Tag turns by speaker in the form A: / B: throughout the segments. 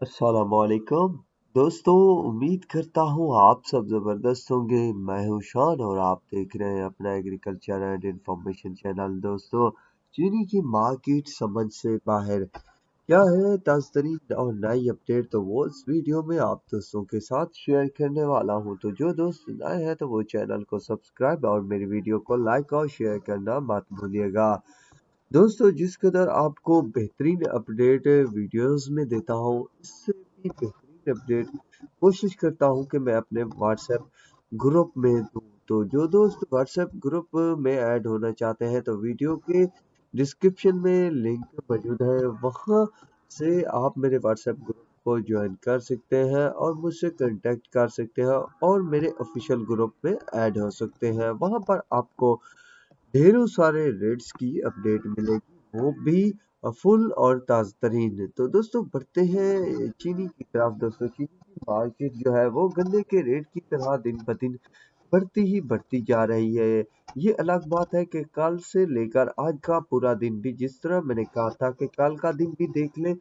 A: अस्सलाम वालेकुम दोस्तों। उम्मीद करता हूँ आप सब जबरदस्त होंगे। मैं हूँ शान और आप देख रहे हैं अपना एग्रीकल्चर एंड इंफॉर्मेशन चैनल। दोस्तों, चीनी की मार्केट समझ से बाहर क्या है ताज़तरीन और नई अपडेट, तो वो इस वीडियो में आप दोस्तों के साथ शेयर करने वाला हूँ। तो जो दोस्त नए हैं तो वो चैनल को सब्सक्राइब और मेरी वीडियो को लाइक और शेयर करना मत भूलिएगा। दोस्तों, जिस कदर आपको बेहतरीन अपडेट वीडियोस में देता हूँ, इससे भी बेहतरीन अपडेट कोशिश करता हूँ कि मैं अपने व्हाट्सएप ग्रुप में दूँ। तो जो दोस्त व्हाट्सएप ग्रुप में ऐड होना चाहते हैं तो वीडियो के डिस्क्रिप्शन में लिंक मौजूद है, वहाँ से आप मेरे व्हाट्सएप ग्रुप को ज्वाइन कर सकते हैं और मुझसे कांटेक्ट कर सकते हैं और मेरे ऑफिशियल ग्रुप में ऐड हो सकते हैं। वहाँ पर आपको ढेरों सारे रेट्स की अपडेट मिलेगी, वो भी फुल और ताज़ा तरीन। तो दोस्तों, बढ़ते हैं चीनी की तरफ। दोस्तों, चीनी की मार्केट जो है वो गन्ने के रेट की तरह दिन ब दिन बढ़ती जा रही है। ये अलग बात है कि कल से लेकर आज का पूरा दिन भी, जिस तरह मैंने कहा था कि कल का दिन भी देख लें,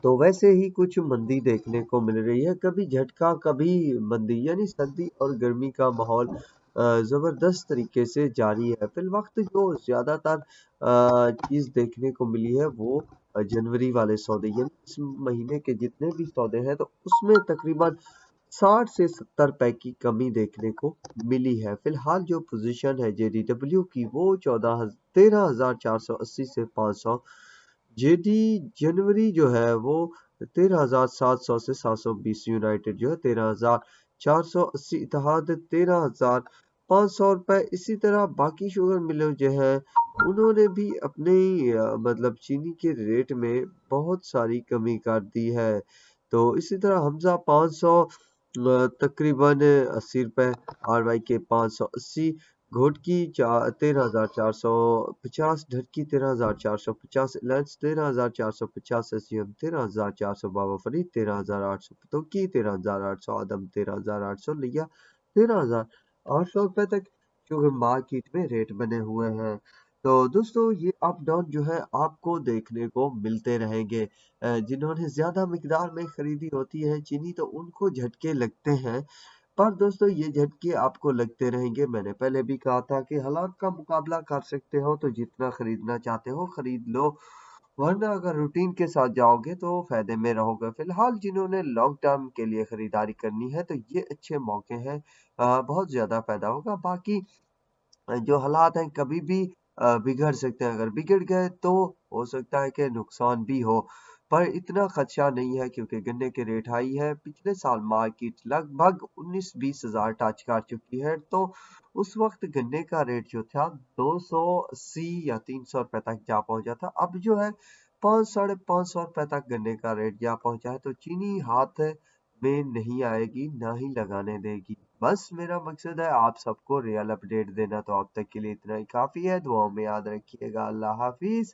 A: तो वैसे ही कुछ मंदी देखने को मिल रही है। कभी झटका कभी मंदी, यानी सर्दी और गर्मी का माहौल जबरदस्त तरीके से जारी है। फिलवक्त जो ज्यादातर चीज देखने को मिली है वो जनवरी वाले सौदे, यानी इस महीने के जितने भी सौदे हैं तो उसमें तकरीबन 60 से 70 रुपए की कमी देखने को मिली है। फिलहाल जो पोजीशन है जेडीडब्ल्यू की वो 13,480 से 500। जेडी जनवरी जो है वो 13,700 से 720। यूनाइटेड जो है 13,480। इत्तेहाद 13,500 रुपए। इसी तरह बाकी शुगर मिलों जो है उन्होंने भी अपने मतलब चीनी के रेट में बहुत सारी कमी कर दी है। तो इसी तरह हमजा 500 तकरीबन 80 रुपए। आर वाई के 580। घोटकी 13,450। ढटकी 13,450। लेंस 13,450। एसयूएम 13,400। बाबा फरीद 13,800। पतोकी 13,800। आदम 13,800। लिया 13,800 रुपए तक शुगर मार्केट में रेट बने हुए हैं। तो दोस्तों, ये अप डाउन जो है आपको देखने को मिलते रहेंगे। जिन्होंने ज्यादा मिकदार में खरीदी होती है चीनी तो उनको झटके लगते हैं, पर दोस्तों ये झटके आपको लगते रहेंगे। मैंने पहले भी कहा था कि हालात का मुकाबला कर सकते हो तो जितना खरीदना चाहते हो खरीद लो, वरना अगर रूटीन के साथ जाओगे तो फायदे में रहोगे। फिलहाल जिन्होंने लॉन्ग टर्म के लिए खरीदारी करनी है तो ये अच्छे मौके हैं, बहुत ज्यादा फायदा होगा। बाकी जो हालात हैं कभी भी बिगड़ सकते हैं, अगर बिगड़ गए तो हो सकता है कि नुकसान भी हो, पर इतना खदशा नहीं है क्योंकि गन्ने के रेट हाई है। पिछले साल मार्केट लगभग 19-20 हज़ार टच कर चुकी है, तो उस वक्त गन्ने का रेट जो था 280 या 300 रुपए तक जा पहुंचा था। अब जो है 500-550 रुपए तक गन्ने का रेट जा पहुंचा है। तो चीनी हाथ में नहीं आएगी, ना ही लगाने देगी। बस मेरा मकसद है आप सबको रियल अपडेट देना। तो अब तक के लिए इतना ही काफी है। दुआओं में याद रखिएगा। अल्लाह हाफिज।